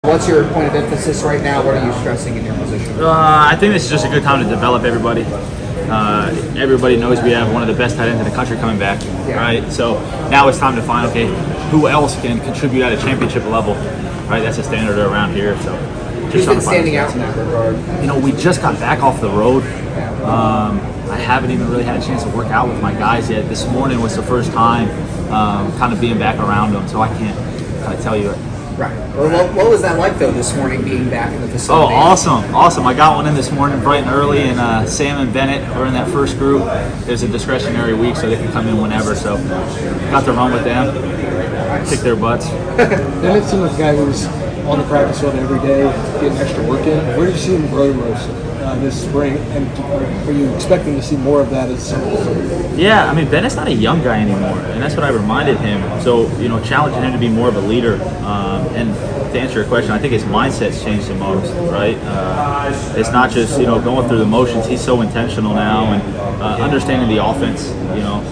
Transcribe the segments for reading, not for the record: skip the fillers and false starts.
What's your point of emphasis right now? What are you stressing in your position? I think this is just a good time to develop everybody. Everybody knows we have one of the best tight ends in the country coming back, right? So now it's time to find, okay, who else can contribute at a championship level, right? That's a standard around here. So Who's been standing out in that regard? You know, we just got back off the road. I haven't even really had a chance to work out with my guys yet. This morning was the first time kind of being back around them, so I can't kind of tell you it. Right. Well, what was that like, though, this morning being back in the facility? Oh, awesome. I got one in this morning bright and early, and Sam and Bennett were in that first group. There's a discretionary week, so they can come in whenever. So got to run with them, kick their butts. Bennett seemed like a guy who was on the practice field every day, getting extra work in. Where did you see him grow the most this spring? And are you expecting to see more of that as summer? Yeah, I mean, Bennett's not a young guy anymore, and that's what I reminded him. So, you know, challenging him to be more of a leader. And to answer your question, I think his mindset's changed the most, right? It's not just, you know, going through the motions. He's so intentional now and understanding the offense, you know,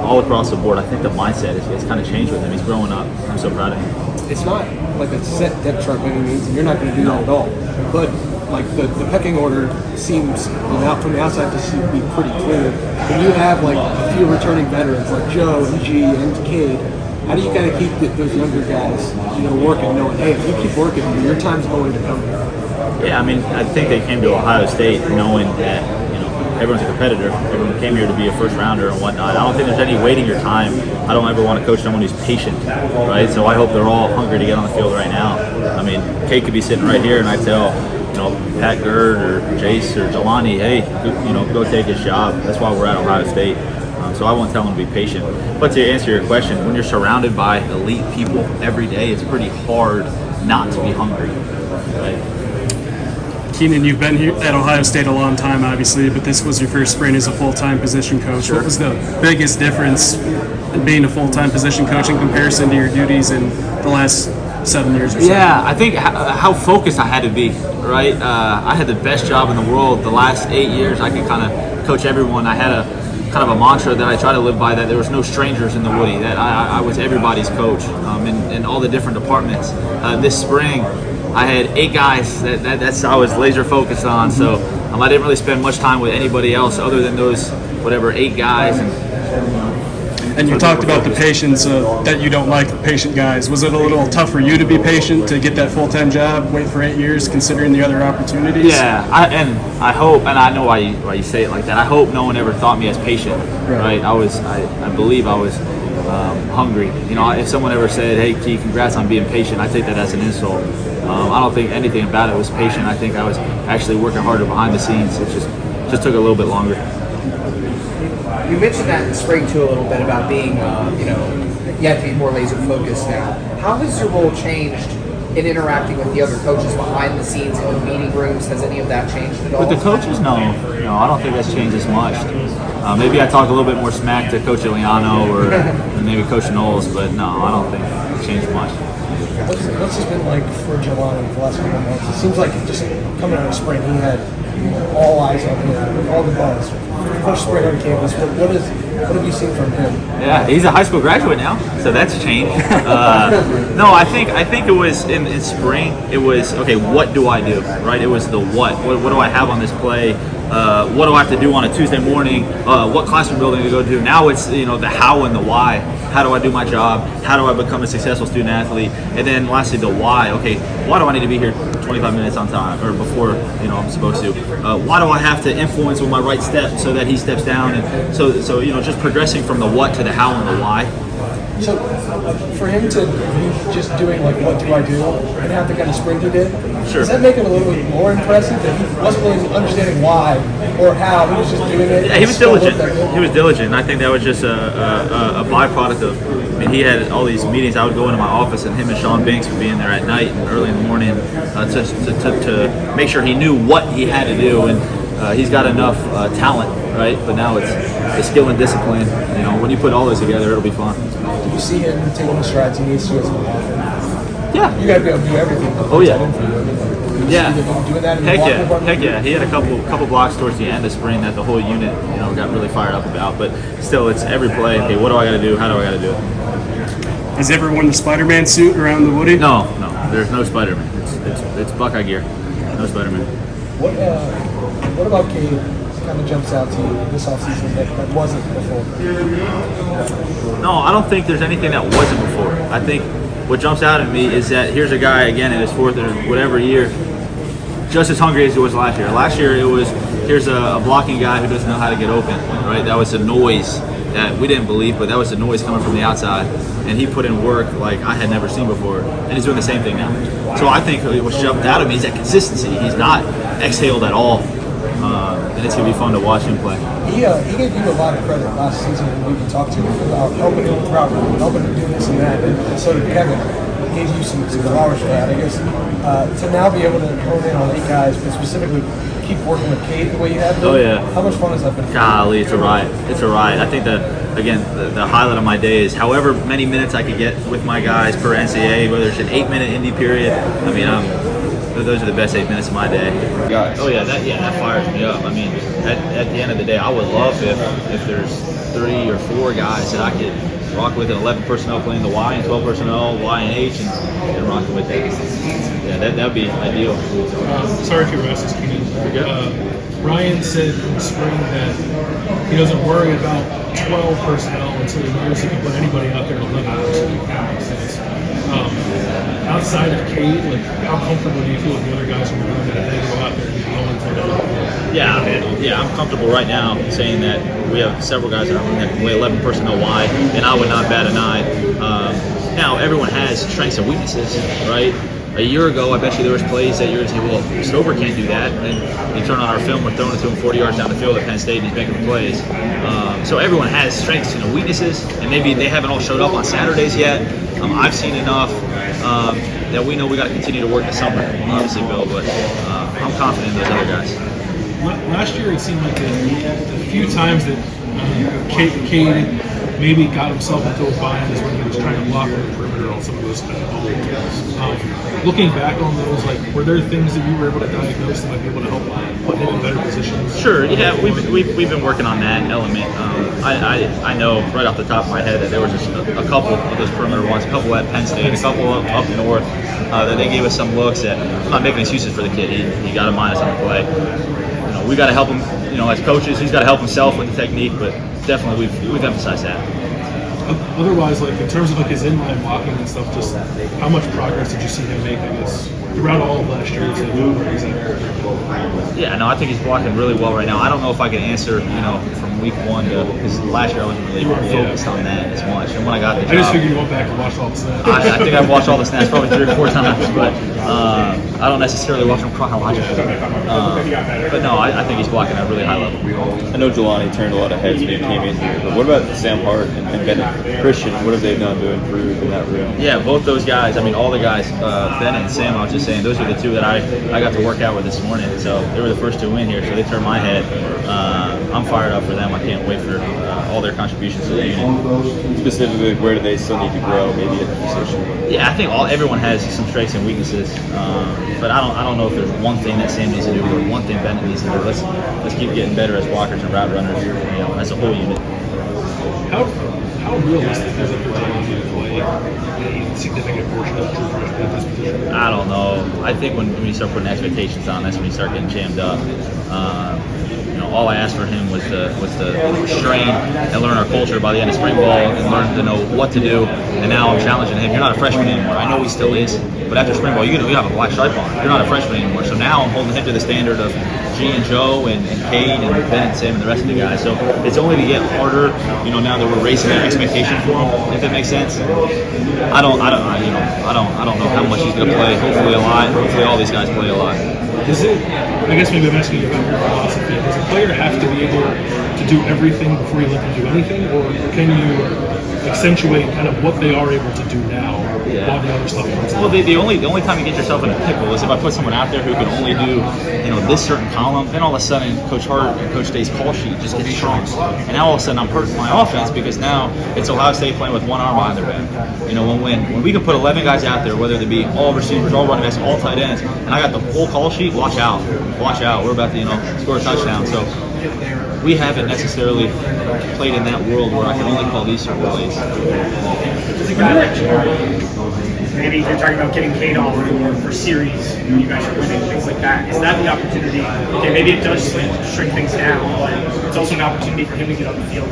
all across the board. I think the mindset is kind of changed with him. He's growing up. I'm so proud of him. It's not like a set depth chart by any means, and you're not going to do that at all. But like the pecking order seems, from the outside to be pretty clear. When you have like a few returning veterans like Joe and G and Cade, how do you kind of keep those younger guys, working, knowing, hey, if you keep working, your time's going to come? Yeah, I mean, I think they came to Ohio State knowing that, everyone's a competitor. Everyone came here to be a first rounder and whatnot. I don't think there's any waiting your time. I don't ever want to coach someone who's patient, right? So I hope they're all hungry to get on the field right now. I mean, Cade could be sitting right here and I tell, Pat Gerd or Jace or Jelani, hey, go take his job. That's why we're at Ohio State. So I won't tell them to be patient. But to answer your question, when you're surrounded by elite people every day, it's pretty hard not to be hungry, right? Keenan, you've been here at Ohio State a long time, obviously, but this was your first spring as a full-time position coach. Sure. What was the biggest difference in being a full-time position coach in comparison to your duties in the last 7 years or so? Yeah, I think how focused I had to be, right? I had the best job in the world. The last 8 years, I could kind of coach everyone. I had a kind of a mantra that I try to live by, that there was no strangers in the Woody, that I was everybody's coach in all the different departments. This spring, I had 8 guys that's I was laser focused on, so I didn't really spend much time with anybody else other than those 8 guys. And you talked about the patience that you don't like, the patient guys. Was it a little tough for you to be patient to get that full-time job, wait for 8 years, considering the other opportunities? Yeah, I hope, and I know why you say it like that. I hope no one ever thought me as patient, right? I believe I was hungry. If someone ever said, hey, Key, congrats on being patient, I take that as an insult. I don't think anything about it was patient. I think I was actually working harder behind the scenes. It just took a little bit longer. You mentioned that in the spring, too, a little bit about being, you have to be more laser focused now. How has your role changed in interacting with the other coaches behind the scenes in the meeting rooms? Has any of that changed at all? With the coaches, no, I don't think that's changed as much. Maybe I talk a little bit more smack to Coach Eliano or maybe Coach Knowles, but no, I don't think it changed much. What's it been like for Jelani the last couple of months? It seems like just coming out of spring, he had all eyes on him, all the balls. First spring on campus, what have you seen from him? Yeah, he's a high school graduate now, so that's changed. No, I think it was in spring. It was, okay, what do I do, right? It was the what do I have on this play? What do I have to do on a Tuesday morning? What classroom building to go to? Now it's the how and the why. How do I do my job? How do I become a successful student athlete? And then lastly, the why. Okay, why do I need to be here 25 minutes on time or before I'm supposed to? Why do I have to influence with my right step so that he steps down? And so just progressing from the what to the how and the why. So for him to be just doing what do I do and have the kind of spring he did, sure. Does that make it a little bit more impressive that he wasn't really understanding why or how, he was just doing it? Yeah, he was diligent. He was diligent. I think that was just a byproduct of, he had all these meetings. I would go into my office and him and Sean Banks would be in there at night and early in the morning to make sure he knew what he had to do. And he's got enough talent, right? But now it's the skill and discipline. When you put all those together, it'll be fun. Do you see him taking the strides he needs to as well? Yeah. You got to be able to do everything. Oh yeah. Yeah. Doing that Heck yeah. He had a couple blocks towards the end of spring that the whole unit, got really fired up about. But still, it's every play. Okay, what do I got to do? How do I got to do it? Has everyone the Spider-Man suit around the Woody? No. There's no Spider-Man. It's Buckeye gear. No Spider-Man. What about Cade kind of jumps out to you this offseason that wasn't before? No, I don't think there's anything that wasn't before. I think what jumps out at me is that here's a guy, again, in his fourth or whatever year, just as hungry as he was last year. Last year, it was, here's a blocking guy who doesn't know how to get open, right? That was a noise that we didn't believe, but that was the noise coming from the outside. And he put in work like I had never seen before. And he's doing the same thing now. So I think what jumped out at me is that consistency. He's not exhaled at all. And it's going to be fun to watch him play. He gave you a lot of credit last season when we talked to him about helping him with route running, helping him do this and that. And so did Kevin. He gave you some flowers for that, I guess. To now be able to hone in on 8 guys, but specifically keep working with Cade the way you have been. Oh, yeah. How much fun has that been? Golly, it's a riot. It's a riot. I think the highlight of my day is however many minutes I could get with my guys per NCAA, whether it's an 8-minute indie period. I mean, those are the best 8 minutes of my day. Guys. Oh yeah, that fires me up. I mean, at the end of the day, I would love if there's 3 or 4 guys that I could rock with, and 11 personnel playing the Y and 12 personnel Y and H, and rocking with that. Yeah, that'd be ideal. Sorry if you were asked this, Keenan. Ryan said in the spring that he doesn't worry about 12 personnel until he knows he can put anybody out there at 11 personnel. Outside of Cade, like how comfortable do you feel with the other guys who are doing that? They go out there and be the only Yeah, I'm comfortable right now saying that we have several guys that can play 11 personnel wide, and I would not bat an eye. Now, everyone has strengths and weaknesses, right? A year ago, I bet you there was plays that you're going to say, well, Stover can't do that. And you turn on our film, we're throwing it to him 40 yards down the field at Penn State, and he's making the plays. So everyone has strengths and weaknesses, and maybe they haven't all showed up on Saturdays yet. I've seen enough that we know we got to continue to work this summer, obviously, Bill, but I'm confident in those other guys. Last year, it seemed like the few times that Cade maybe got himself into a bind is when he was trying to block on the perimeter on some of those kind of bubble balls. Looking back on those, like, were there things that you were able to diagnose that might be able to help put him in better positions? Sure, yeah, we've been working on that element. I know right off the top of my head that there was just a couple of those perimeter ones, a couple at Penn State, a couple up north, that they gave us some looks at. I'm not making excuses for the kid. He got a minus on the play. We got to help him, as coaches. He's got to help himself with the technique, but definitely we've emphasized that. Otherwise, like in terms of like his inline blocking and stuff, just how much progress did you see him make, I guess, throughout all of last year to where he's at? Yeah, no, I think he's blocking really well right now. I don't know if I can answer, from week 1 to, because last year I wasn't really focused on that as much. And when I got the job, I just figured you went back and watched all the snaps. I think I've watched all the snaps probably 3 or 4 times, but I don't necessarily watch them chronologically. But no, I think he's blocking at a really high level. I know Jelani turned a lot of heads when he came in here, but what about Sam Hart and Bennett? Christian, what have they done to improve in that room? Yeah, both those guys, all the guys, Bennett and Sam, I was just saying, those are the 2 that I got to work out with this morning. So they were the first 2 in here, so they turned my head. I'm fired up for them. I can't wait for all their contributions to the unit. Specifically, where do they still need to grow, maybe at the position? Yeah, I think everyone has some strengths and weaknesses, but I don't know if there's one thing that Sam needs to do or one thing Bennett needs to do. Let's keep getting better as blockers and route runners, as a whole unit. How realistic is it for Jelani to play a significant portion of true freshman at this position? I don't know. I think when you start putting expectations on, that's when you start getting jammed up. All I asked for him was to restrain and learn our culture by the end of spring ball and learn to know what to do. And now I'm challenging him. You're not a freshman anymore. I know he still is, but after spring ball, you have a black stripe on. You're not a freshman anymore. So now I'm holding him to the standard of G and Joe and Cade and Bennett, Sam, and the rest of the guys. So it's only to get harder, now that we're raising that expectation for him, if that makes sense. I don't know how much he's going to play. Hopefully a lot. Hopefully all these guys play a lot. I guess maybe I'm asking you about your philosophy. Does a player have to be able to do everything before you let them do anything, or can you accentuate kind of what they are able to do now while the other stuff comes Well, the only time you get yourself in a pickle is if I put someone out there who can only do this certain column. Then all of a sudden, Coach Hart and Coach Day's call sheet just gets shrunk, and now all of a sudden I'm hurting my offense because now it's Ohio State playing with one arm behind their back. When we can put 11 guys out there, whether they be all receivers, all running backs, all tight ends, and I got the whole call sheet. Watch out! We're about to score a touchdown. So we haven't necessarily played in that world where I can only call these certain plays. maybe if you're talking about getting Cade off for series, you guys are winning, things like that. Is that the opportunity? Okay, maybe it does shrink things down, but it's also an opportunity for him to get on the field.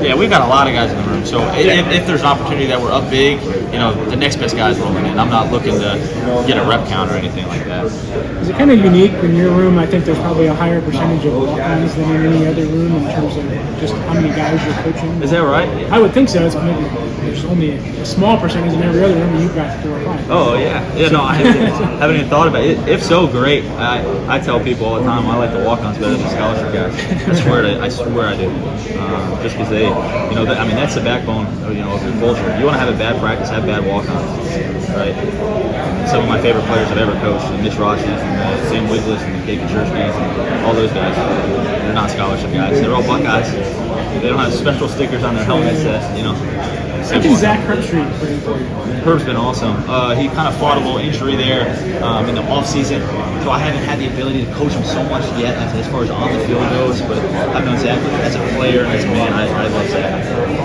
Yeah, we've got a lot of guys in the room. So if there's an opportunity that we're up big, the next best guy is rolling in. I'm not looking to get a rep count or anything like that. Is it kind of unique in your room? I think there's probably a higher percentage of walk-ons than in any other room in terms of just how many guys you're coaching. Is that right? I would think so. It's maybe there's only a small percentage in every other room, and you've got 4 or 5. Oh yeah. No, I haven't even thought about it. If so, great. I tell people all the time I like the walk-ons better than scholarship guys. I swear I do. Just because they, that's the backbone of your culture. You want to have a bad practice, have bad walk-ons, right? Some of my favorite players I've ever coached, Mitch Rogers and Sam Wiglis and Cade and all those guys. They're not scholarship guys. They're all Buckeyes. They don't have special stickers on their helmets that, How can Zach Herbstreit bring for you? Herb's been awesome. He kind of fought a little injury there in the offseason, so I haven't had the ability to coach him so much yet as far as on the field goes, but I've known Zach as a player and as a man. I love Zach.